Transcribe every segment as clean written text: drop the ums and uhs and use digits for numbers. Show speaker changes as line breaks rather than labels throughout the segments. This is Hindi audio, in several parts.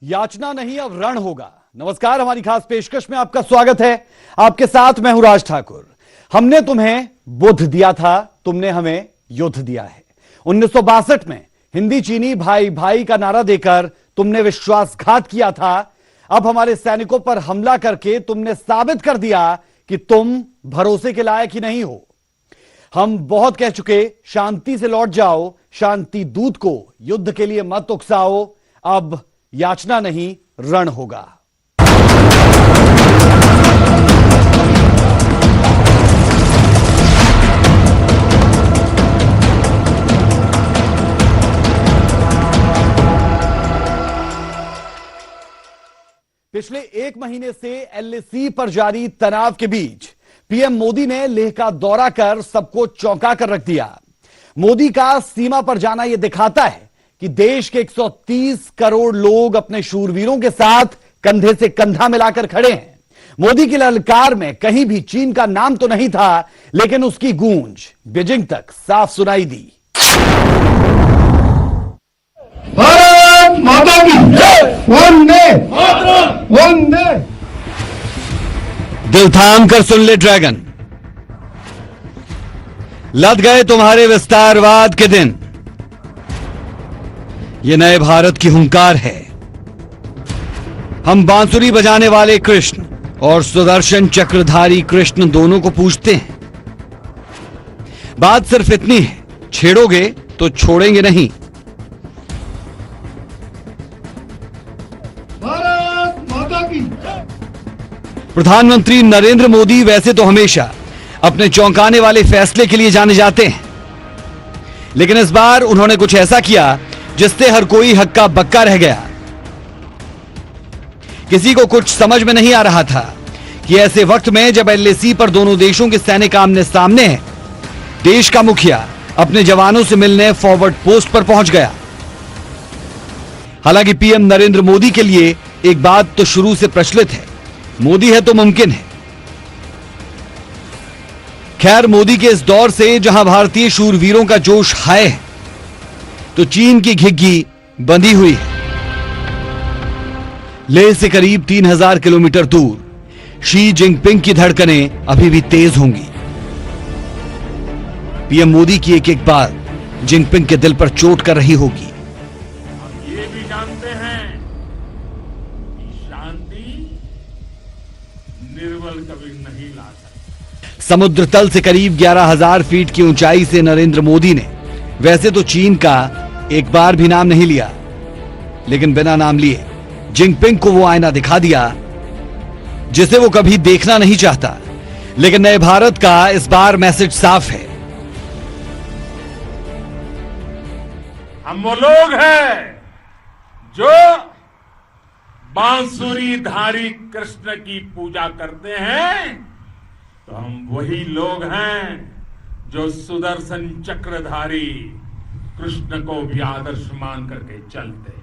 याचना नहीं अब रण होगा। नमस्कार, हमारी खास पेशकश में आपका स्वागत है। आपके साथ मैं हूं राज ठाकुर। हमने तुम्हें बुद्ध दिया था, तुमने हमें युद्ध दिया है। 1962 में हिंदी चीनी भाई भाई का नारा देकर तुमने विश्वासघात किया था। अब हमारे सैनिकों पर हमला करके तुमने साबित कर दिया कि तुम भरोसे के लायक ही नहीं हो। हम बहुत कह चुके, शांति से लौट जाओ, शांति दूत को युद्ध के लिए मत उकसाओ। अब याचना नहीं रण होगा। पिछले एक महीने से एलएसी पर जारी तनाव के बीच पीएम मोदी ने लेह का दौरा कर सबको चौंका कर रख दिया। मोदी का सीमा पर जाना यह दिखाता है कि देश के 130 करोड़ लोग अपने शूरवीरों के साथ कंधे से कंधा मिलाकर खड़े हैं। मोदी की ललकार में कहीं भी चीन का नाम तो नहीं था, लेकिन उसकी गूंज बीजिंग तक साफ सुनाई दी।
भारत माता की जय, वंदे मातरम, वंदे।
दिल थाम कर सुन ले ड्रैगन, लद गए तुम्हारे विस्तारवाद के दिन। ये नए भारत की हुंकार है। हम बांसुरी बजाने वाले कृष्ण और सुदर्शन चक्रधारी कृष्ण दोनों को पूजते हैं। बात सिर्फ इतनी है, छेड़ोगे तो छोड़ेंगे नहीं।
भारत माता की।
प्रधानमंत्री नरेंद्र मोदी वैसे तो हमेशा अपने चौंकाने वाले फैसले के लिए जाने जाते हैं, लेकिन इस बार उन्होंने कुछ ऐसा किया जिससे हर कोई हक्का बक्का रह गया। किसी को कुछ समझ में नहीं आ रहा था कि ऐसे वक्त में जब एलएसी पर दोनों देशों के सैनिक आमने सामने हैं, देश का मुखिया अपने जवानों से मिलने फॉरवर्ड पोस्ट पर पहुंच गया। हालांकि पीएम नरेंद्र मोदी के लिए एक बात तो शुरू से प्रचलित है, मोदी है तो मुमकिन है। खैर, मोदी के इस दौर से जहां भारतीय शूरवीरों का जोश हाय है, तो चीन की घिग्गी बंधी हुई है। लेह से करीब 3000 किलोमीटर दूर शी जिनपिंग की धड़कनें अभी भी तेज होंगी। पीएम मोदी की एक एक बात जिनपिंग के दिल पर चोट कर रही होगी।
हम ये भी जानते हैं कि शांति निर्बल कभी नहीं ला सकती।
समुद्र तल से करीब 11,000 फीट की ऊंचाई से नरेंद्र मोदी ने वैसे तो चीन का एक बार भी नाम नहीं लिया, लेकिन बिना नाम लिए जिनपिंग को वो आईना दिखा दिया जिसे वो कभी देखना नहीं चाहता। लेकिन नए भारत का इस बार मैसेज साफ है।
हम वो लोग हैं जो बांसुरी धारी कृष्ण की पूजा करते हैं, तो हम वही लोग हैं जो सुदर्शन चक्रधारी कृष्ण को भी आदर्श मान करके चलते हैं।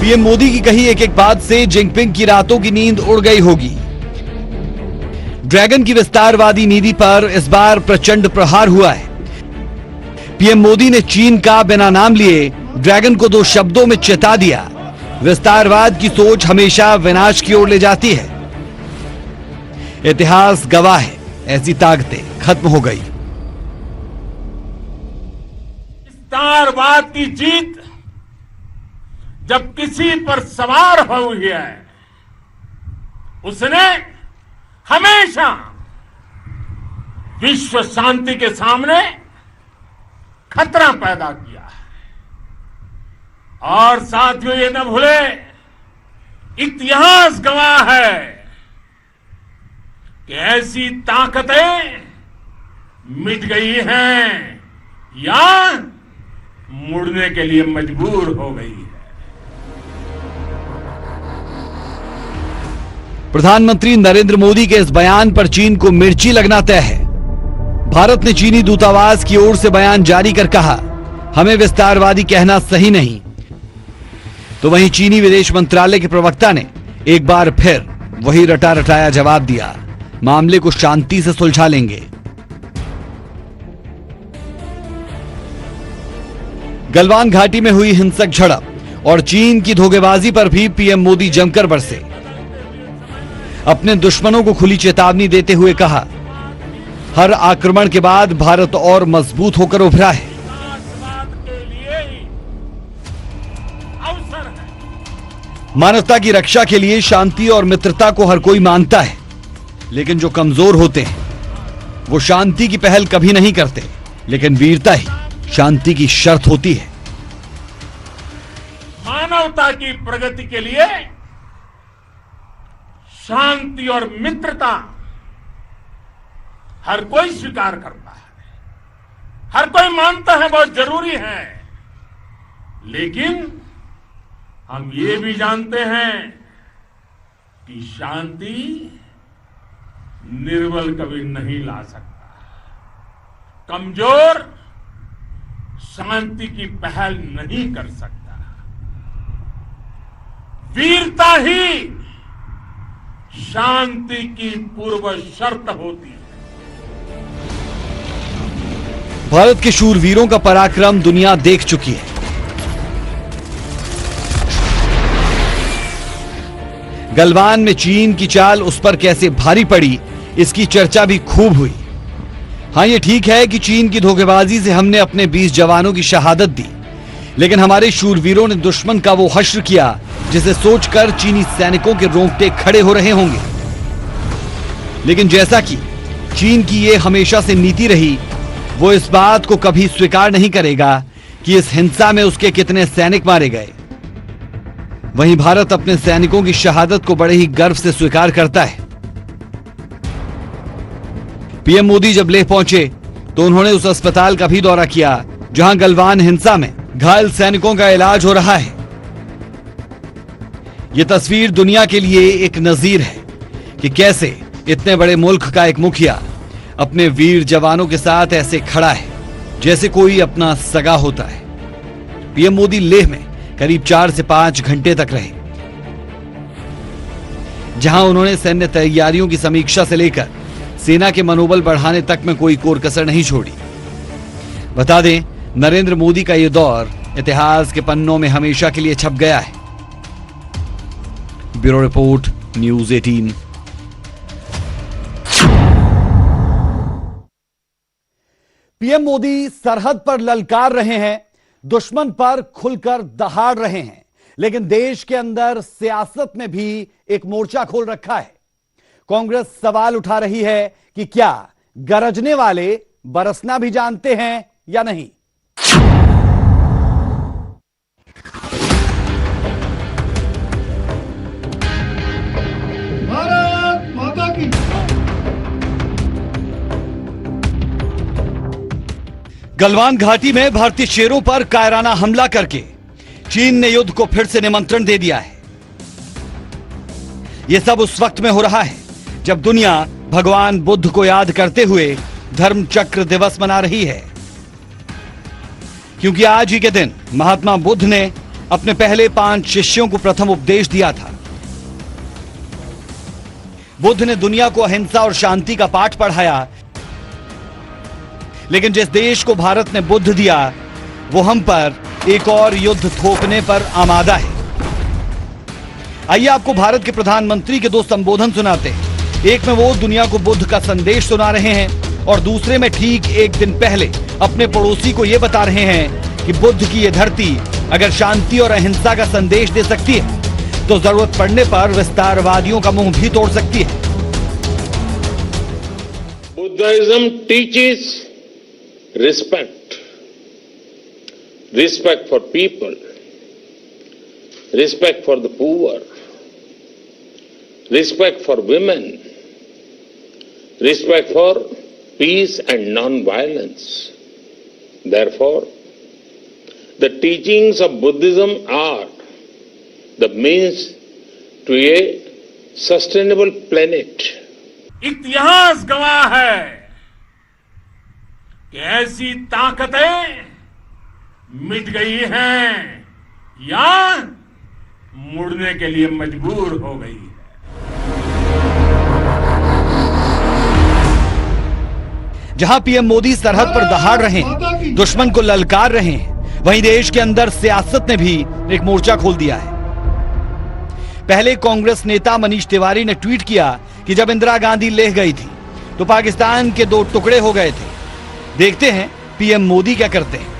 पीएम मोदी की कही एक एक बात से जिनपिंग की रातों की नींद उड़ गई होगी। ड्रैगन की विस्तारवादी नीति पर इस बार प्रचंड प्रहार हुआ है। पीएम मोदी ने चीन का बिना नाम लिए ड्रैगन को 2 शब्दों में चेता दिया। विस्तारवाद की सोच हमेशा विनाश की ओर ले जाती है। इतिहास गवाह है, ऐसी ताकतें खत्म हो गई।
विस्तारवाद की जीत जब किसी पर सवार हुई है, उसने हमेशा विश्व शांति के सामने खतरा पैदा किया है। और साथियों, ये न भूले, इतिहास गवाह है कि ऐसी ताकतें मिट गई हैं या मुड़ने के लिए मजबूर हो गई है।
प्रधानमंत्री नरेंद्र मोदी के इस बयान पर चीन को मिर्ची लगना तय है। भारत ने चीनी दूतावास की ओर से बयान जारी कर कहा, हमें विस्तारवादी कहना सही नहीं। तो वहीं चीनी विदेश मंत्रालय के प्रवक्ता ने एक बार फिर वही रटा रटाया जवाब दिया, मामले को शांति से सुलझा लेंगे। गलवान घाटी में हुई हिंसक झड़प और चीन की धोखेबाजी पर भी पीएम मोदी जमकर बरसे। अपने दुश्मनों को खुली चेतावनी देते हुए कहा, हर आक्रमण के बाद भारत और मजबूत होकर उभरा है। मानवता की रक्षा के लिए शांति और मित्रता को हर कोई मानता है, लेकिन जो कमजोर होते हैं वो शांति की पहल कभी नहीं करते, लेकिन वीरता ही शांति की शर्त होती है।
मानवता की प्रगति के लिए शांति और मित्रता हर कोई स्वीकार करता है, हर कोई मानता है बहुत जरूरी है, लेकिन हम ये भी जानते हैं कि शांति निर्बल कभी नहीं ला सकता। कमजोर शांति की पहल नहीं कर सकता। वीरता ही शांति की पूर्व शर्त होती है।
भारत के शूरवीरों का पराक्रम दुनिया देख चुकी है। गलवान में चीन की चाल उस पर कैसे भारी पड़ी, इसकी चर्चा भी खूब हुई। हां, यह ठीक है कि चीन की धोखेबाजी से हमने अपने 20 जवानों की शहादत दी, लेकिन हमारे शूरवीरों ने दुश्मन का वो हश्र किया जिसे सोचकर चीनी सैनिकों के रोंगटे खड़े हो रहे होंगे। लेकिन जैसा कि चीन की ये हमेशा से नीति रही, वो इस बात को कभी स्वीकार नहीं करेगा कि इस हिंसा में उसके कितने सैनिक मारे गए। वहीं भारत अपने सैनिकों की शहादत को बड़े ही गर्व से स्वीकार करता है। पीएम मोदी जब लेह पहुंचे तो उन्होंने उस अस्पताल का भी दौरा किया जहां गलवान हिंसा में घायल सैनिकों का इलाज हो रहा है। यह तस्वीर दुनिया के लिए एक नजीर है कि कैसे इतने बड़े मुल्क का एक मुखिया अपने वीर जवानों के साथ ऐसे खड़ा है जैसे कोई अपना सगा होता है। पीएम मोदी लेह में करीब 4 से 5 घंटे तक रहे, जहां उन्होंने सैन्य तैयारियों की समीक्षा से लेकर सेना के मनोबल बढ़ाने तक में कोई कोर कसर नहीं छोड़ी। बता दें, नरेंद्र मोदी का यह दौर इतिहास के पन्नों में हमेशा के लिए छप गया है। Bureau report, news 18। PM Modi सरहद पर ललकार रहे हैं, दुश्मन पर खुलकर दहाड़ रहे हैं, लेकिन देश के अंदर सियासत में भी एक मोर्चा खोल रखा है। कांग्रेस सवाल उठा रही है कि क्या गरजने वाले बरसना भी जानते हैं या नहीं।
भारत माता की।
गलवान घाटी में भारतीय शेरों पर कायराना हमला करके चीन ने युद्ध को फिर से निमंत्रण दे दिया है। यह सब उस वक्त में हो रहा है जब दुनिया भगवान बुद्ध को याद करते हुए धर्म चक्र दिवस मना रही है, क्योंकि आज ही के दिन महात्मा बुद्ध ने अपने पहले 5 शिष्यों को प्रथम उपदेश दिया था। बुद्ध ने दुनिया को अहिंसा और शांति का पाठ पढ़ाया, लेकिन जिस देश को भारत ने बुद्ध दिया वो हम पर एक और युद्ध थोपने पर आमादा है। आइए आपको भारत के प्रधानमंत्री के 2 संबोधन सुनाते हैं। एक में वो दुनिया को बुद्ध का संदेश सुना रहे हैं और दूसरे में ठीक एक दिन पहले अपने पड़ोसी को यह बता रहे हैं कि बुद्ध की यह धरती अगर शांति और अहिंसा का संदेश दे सकती है तो जरूरत पड़ने पर विस्तारवादियों का मुंह भी तोड़ सकती है।
Buddhism teaches respect for people, respect for the poor, respect for women, respect for peace and non-violence. Therefore, the teachings of Buddhism are the means to a sustainable planet.
इतिहास गवाह है कि ऐसी ताकतें मिट गई हैं या मुड़ने के लिए मजबूर हो गई है।
जहां पीएम मोदी सरहद पर दहाड़ रहे हैं, दुश्मन को ललकार रहे हैं, वहीं देश के अंदर सियासत ने भी एक मोर्चा खोल दिया है। पहले कांग्रेस नेता मनीष तिवारी ने ट्वीट किया कि जब इंदिरा गांधी लेह गई थी तो पाकिस्तान के 2 टुकड़े हो गए थे। देखते हैं पीएम मोदी क्या करते हैं।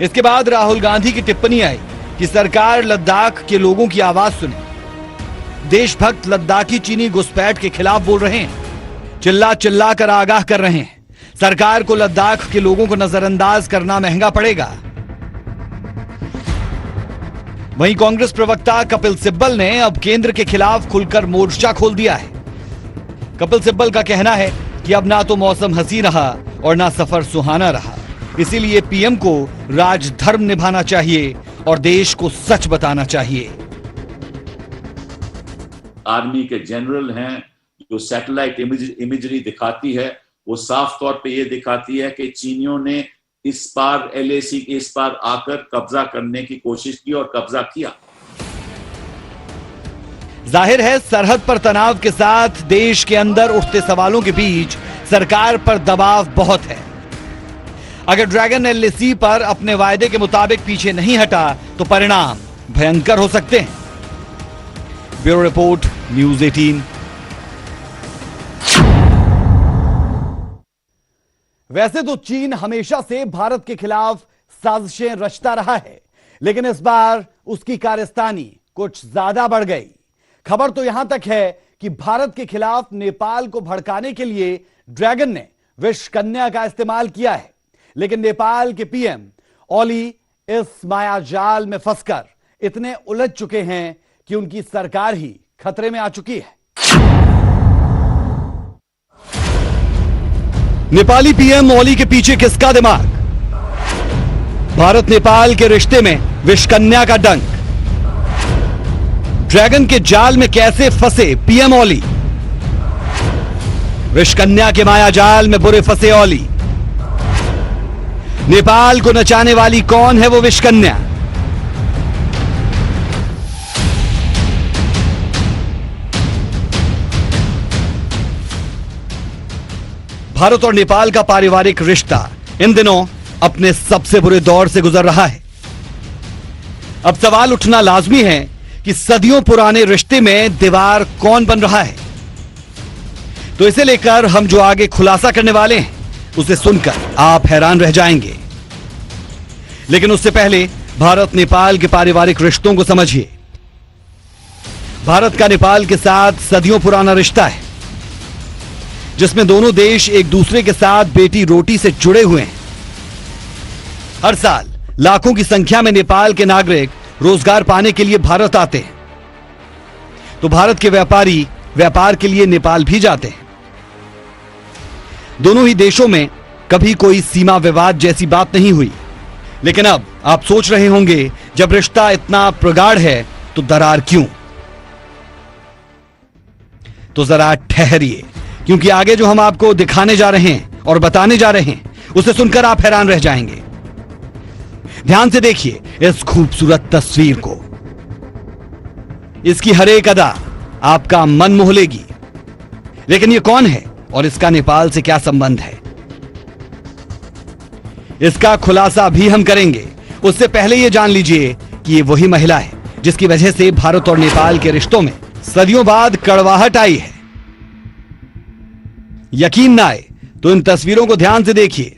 इसके बाद राहुल गांधी की टिप्पणी आई कि सरकार लद्दाख के लोगों की आवाज सुने। देशभक्त लद्दाखी चीनी घुसपैठ के खिलाफ बोल रहे हैं, चिल्ला चिल्ला कर आगाह कर रहे हैं। सरकार को लद्दाख के लोगों को नजरअंदाज करना महंगा पड़ेगा। वहीं कांग्रेस प्रवक्ता कपिल सिब्बल ने अब केंद्र के खिलाफ खुलकर मोर्चा खोल दिया है। कपिल सिब्बल का कहना है कि अब ना तो मौसम हंसी रहा और ना सफर सुहाना रहा, इसीलिए पीएम को राजधर्म निभाना चाहिए और देश को सच बताना चाहिए।
आर्मी के जनरल हैं, जो सैटेलाइट इमेजरी दिखाती है वो साफ तौर पे ये दिखाती है कि चीनियों ने इस पार LAC के इस पार आकर कब्जा करने की कोशिश की और कब्जा किया।
जाहिर है सरहद पर तनाव के साथ देश के अंदर उठते सवालों के बीच सरकार पर दबाव बहुत है। अगर ड्रैगन LAC पर अपने वायदे के मुताबिक पीछे नहीं हटा तो परिणाम भयंकर हो सकते हैं। Bureau report, news 18। वैसे तो चीन हमेशा से भारत के खिलाफ साजिशें रचता रहा है, लेकिन इस बार उसकी कारस्तानी कुछ ज्यादा बढ़ गई। खबर तो यहां तक है कि भारत के खिलाफ नेपाल को भड़काने के लिए ड्रैगन ने विष कन्या का इस्तेमाल किया है, लेकिन नेपाल के पीएम ओली इस मायाजाल में फंसकर इतने उलझ चुके हैं कि उनकी सरकार ही खतरे में आ चुकी है। नेपाली पीएम ओली के पीछे किसका दिमाग? भारत नेपाल के रिश्ते में विषकन्या का डंक। ड्रैगन के जाल में कैसे फंसे पीएम ओली? विषकन्या के माया जाल में बुरे फंसे ओली। नेपाल को नचाने वाली कौन है वो विषकन्या? भारत और नेपाल का पारिवारिक रिश्ता इन दिनों अपने सबसे बुरे दौर से गुजर रहा है। अब सवाल उठना लाजमी है कि सदियों पुराने रिश्ते में दीवार कौन बन रहा है। तो इसे लेकर हम जो आगे खुलासा करने वाले हैं उसे सुनकर आप हैरान रह जाएंगे। लेकिन उससे पहले भारत नेपाल के पारिवारिक रिश्तों को समझिए। भारत का नेपाल के साथ सदियों पुराना रिश्ता है, जिसमें दोनों देश एक दूसरे के साथ बेटी रोटी से जुड़े हुए हैं। हर साल लाखों की संख्या में नेपाल के नागरिक रोजगार पाने के लिए भारत आते हैं, तो भारत के व्यापारी व्यापार के लिए नेपाल भी जाते हैं। दोनों ही देशों में कभी कोई सीमा विवाद जैसी बात नहीं हुई, लेकिन अब आप सोच रहे होंगे जब रिश्ता इतना प्रगाढ़ है तो दरार क्यों? तो जरा ठहरिए, क्योंकि आगे जो हम आपको दिखाने जा रहे हैं और बताने जा रहे हैं उसे सुनकर आप हैरान रह जाएंगे। ध्यान से देखिए इस खूबसूरत तस्वीर को। इसकी हर एक अदा आपका मन मोह लेगी। लेकिन ये कौन है और इसका नेपाल से क्या संबंध है? इसका खुलासा भी हम करेंगे। उससे पहले यह जान लीजिए कि ये वही महिला है जिसकी वजह से भारत और नेपाल के रिश्तों में सदियों बाद कड़वाहट आई है। यकीन ना आए तो इन तस्वीरों को ध्यान से देखिए।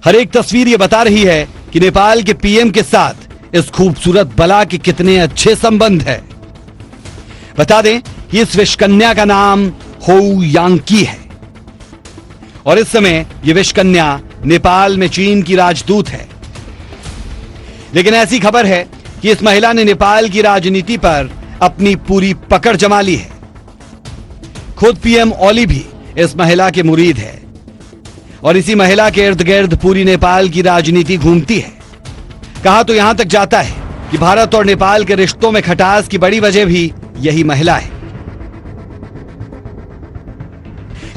हर एक तस्वीर यह बता रही है कि नेपाल के पीएम के साथ इस खूबसूरत बला के कितने अच्छे संबंध है। बता दें कि इस विषकन्या का नाम हो यांकी है और इस समय यह विषकन्या नेपाल में चीन की राजदूत है। लेकिन ऐसी खबर है कि इस महिला ने नेपाल की राजनीति पर अपनी पूरी पकड़ जमा ली है। खुद पीएम ओली भी इस महिला के मुरीद है और इसी महिला के इर्द गिर्द पूरी नेपाल की राजनीति घूमती है। कहा तो यहां तक जाता है कि भारत और नेपाल के रिश्तों में खटास की बड़ी वजह भी यही महिला है।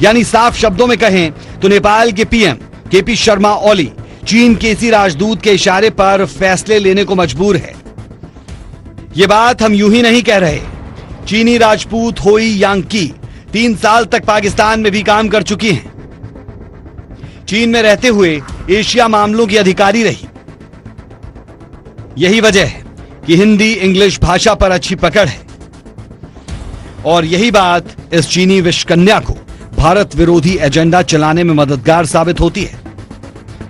यानी साफ शब्दों में कहें तो नेपाल के पीएम केपी शर्मा ओली चीन के इसी राजदूत के इशारे पर फैसले लेने को मजबूर है। यह बात हम यूं ही नहीं कह रहे। चीनी राजपूत होई यांकी 3 साल तक पाकिस्तान में भी काम कर चुकी हैं। चीन में रहते हुए एशिया मामलों की अधिकारी रही। यही वजह है कि हिंदी इंग्लिश भाषा पर अच्छी पकड़ है और यही बात इस चीनी विश्वकन्या को भारत विरोधी एजेंडा चलाने में मददगार साबित होती है।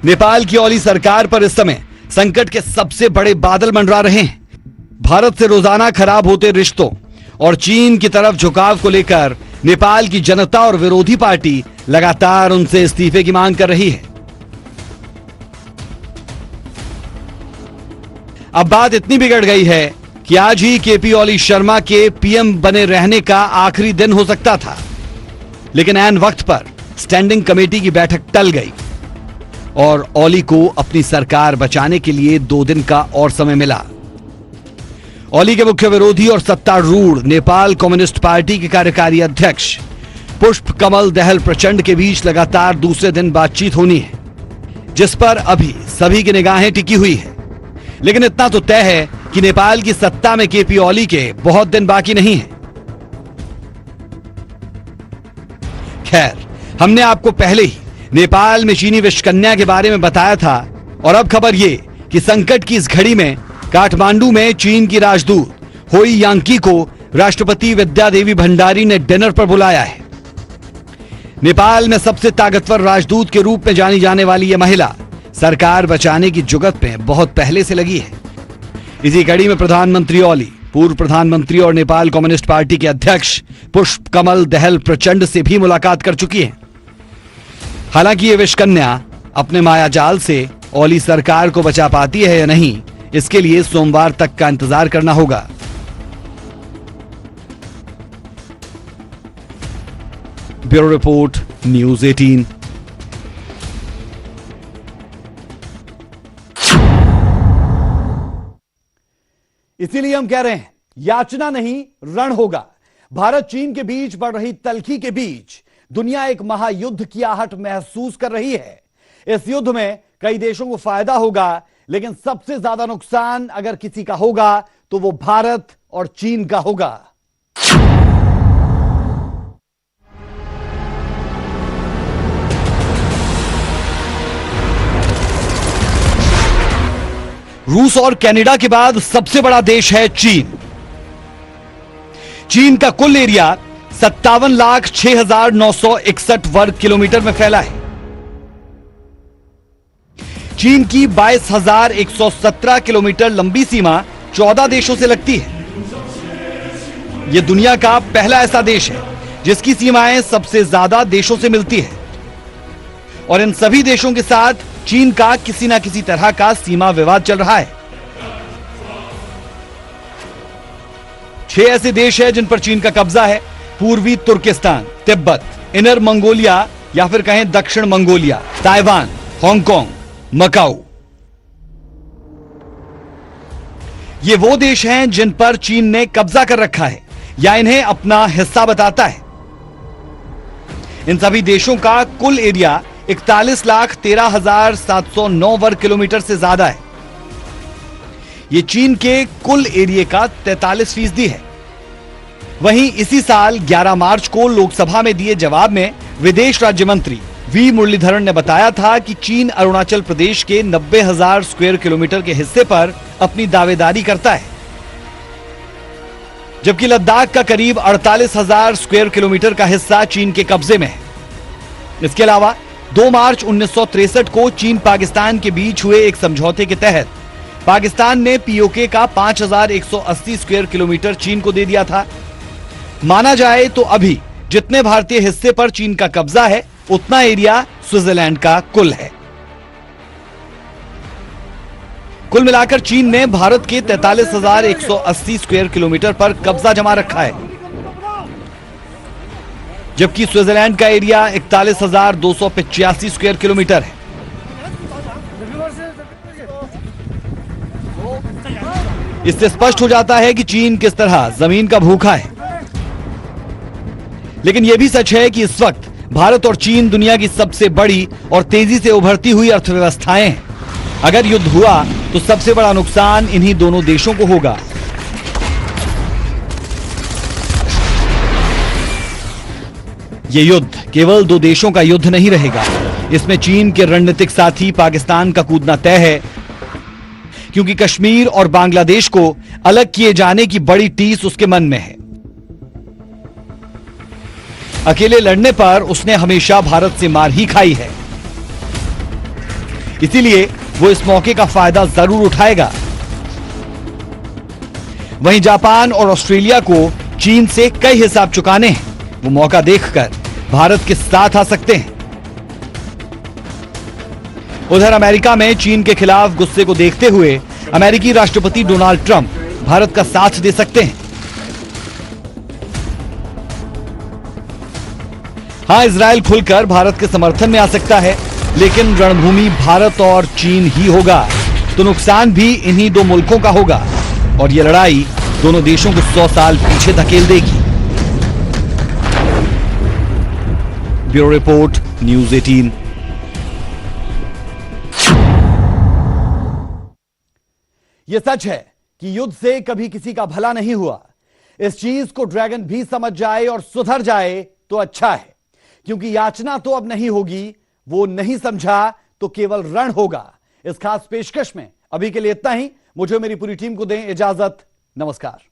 नेपाल की ओली सरकार पर इस समय संकट के सबसे बड़े बादल मंडरा रहे हैं। भारत से रोजाना खराब होते रिश्तों और चीन की तरफ झुकाव को लेकर नेपाल की जनता और विरोधी पार्टी लगातार उनसे इस्तीफे की मांग कर रही है। अब बात इतनी बिगड़ गई है कि आज ही केपी ओली शर्मा के पीएम बने रहने का आखिरी दिन हो सकता था, लेकिन ऐन वक्त पर स्टैंडिंग कमेटी की बैठक टल गई और ओली को अपनी सरकार बचाने के लिए 2 दिन का और समय मिला। ओली के मुख्य विरोधी और सत्तारूढ़ नेपाल कम्युनिस्ट पार्टी के कार्यकारी अध्यक्ष पुष्प कमल दहल प्रचंड के बीच लगातार दूसरे दिन बातचीत होनी है, जिस पर अभी सभी की निगाहें टिकी हुई है। लेकिन इतना तो तय है कि नेपाल की सत्ता में केपी ओली के बहुत दिन बाकी नहीं है। खैर, हमने आपको पहले ही नेपाल में चीनी विश्वकन्या के बारे में बताया था और अब खबर यह कि संकट की इस घड़ी में काठमांडू में चीन की राजदूत होई यांकी को राष्ट्रपति विद्यादेवी भंडारी ने डिनर पर बुलाया है। नेपाल में सबसे ताकतवर राजदूत के रूप में जानी जाने वाली यह महिला सरकार बचाने की जुगत में बहुत पहले से लगी है। इसी कड़ी में प्रधानमंत्री ओली, पूर्व प्रधानमंत्री और नेपाल कम्युनिस्ट पार्टी के अध्यक्ष पुष्प कमल दहल प्रचंड से भी मुलाकात कर चुकी है। हालांकि ये विश्वकन्या अपने मायाजाल से ओली सरकार को बचा पाती है या नहीं, इसके लिए सोमवार तक का इंतजार करना होगा। Bureau report, news 18। इसीलिए हम कह रहे हैं, याचना नहीं रण होगा। भारत चीन के बीच बढ़ रही तल्खी के बीच दुनिया एक महायुद्ध की आहट महसूस कर रही है। इस युद्ध में कई देशों को फायदा होगा, लेकिन सबसे ज्यादा नुकसान अगर किसी का होगा तो वो भारत और चीन का होगा। रूस और कनाडा के बाद सबसे बड़ा देश है चीन। चीन का कुल एरिया 57,06,961 वर्ग किलोमीटर में फैला है। चीन की 22,117 किलोमीटर लंबी सीमा 14 देशों से लगती है। यह दुनिया का पहला ऐसा देश है जिसकी सीमाएं सबसे ज्यादा देशों से मिलती है और इन सभी देशों के साथ चीन का किसी ना किसी तरह का सीमा विवाद चल रहा है। 6 ऐसे देश हैं जिन पर चीन का कब्जा है: पूर्वी तुर्किस्तान, तिब्बत, इनर मंगोलिया या फिर कहें दक्षिण मंगोलिया, ताइवान, हांगकांग, मकाऊ। ये वो देश हैं जिन पर चीन ने कब्जा कर रखा है या इन्हें अपना हिस्सा बताता है। इन सभी देशों का कुल एरिया 41,13,709 वर्ग किलोमीटर से ज्यादा है। यह चीन के कुल एरिया का 43% है। वहीं इसी साल 11 मार्च को लोकसभा में दिए जवाब में विदेश राज्य मंत्री वी मुरलीधरन ने बताया था कि चीन अरुणाचल प्रदेश के 90,000 स्क्वायर किलोमीटर के हिस्से पर अपनी दावेदारी करता है, जबकि लद्दाख का करीब 48,000 स्क्वायर किलोमीटर का हिस्सा चीन के कब्जे में है। इसके अलावा 2 मार्च 1963 को चीन पाकिस्तान के बीच हुए एक समझौते के तहत पाकिस्तान ने पीओके का 5,180 स्क्वायर किलोमीटर चीन को दे दिया था। माना जाए तो अभी जितने भारतीय हिस्से पर चीन का कब्जा है उतना एरिया स्विट्जरलैंड का कुल है। कुल मिलाकर चीन ने भारत के 43,180 स्क्वायर किलोमीटर पर कब्जा जमा रखा है, जबकि स्विट्जरलैंड का एरिया 41,285 स्क्वायर किलोमीटर है। इससे स्पष्ट हो जाता है कि चीन किस तरह जमीन का भूखा है। लेकिन यह भी सच है कि इस वक्त भारत और चीन दुनिया की सबसे बड़ी और तेजी से उभरती हुई अर्थव्यवस्थाएं हैं। अगर युद्ध हुआ तो सबसे बड़ा नुकसान इन्हीं दोनों देशों को होगा। यह युद्ध केवल 2 देशों का युद्ध नहीं रहेगा, इसमें चीन के रणनीतिक साथी पाकिस्तान का कूदना तय है, क्योंकि कश्मीर और बांग्लादेश को अलग किए जाने की बड़ी टीस उसके मन में है। अकेले लड़ने पर उसने हमेशा भारत से मार ही खाई है, इसीलिए वो इस मौके का फायदा जरूर उठाएगा। वहीं जापान और ऑस्ट्रेलिया को चीन से कई हिसाब चुकाने हैं, वो मौका देखकर भारत के साथ आ सकते हैं। उधर अमेरिका में चीन के खिलाफ गुस्से को देखते हुए अमेरिकी राष्ट्रपति डोनाल्ड ट्रंप भारत का साथ दे सकते हैं। हां, इजरायल खुलकर भारत के समर्थन में आ सकता है, लेकिन रणभूमि भारत और चीन ही होगा, तो नुकसान भी इन्हीं दो मुल्कों का होगा और यह लड़ाई दोनों देशों को 100 साल पीछे धकेल देगी। Bureau report, news 18। यह सच है कि युद्ध से कभी किसी का भला नहीं हुआ। इस चीज को ड्रैगन भी समझ जाए और सुधर जाए तो अच्छा है, क्योंकि याचना तो अब नहीं होगी, वो नहीं समझा तो केवल रण होगा। इस खास पेशकश में अभी के लिए इतना ही। मुझे मेरी पूरी टीम को दें इजाजत। नमस्कार।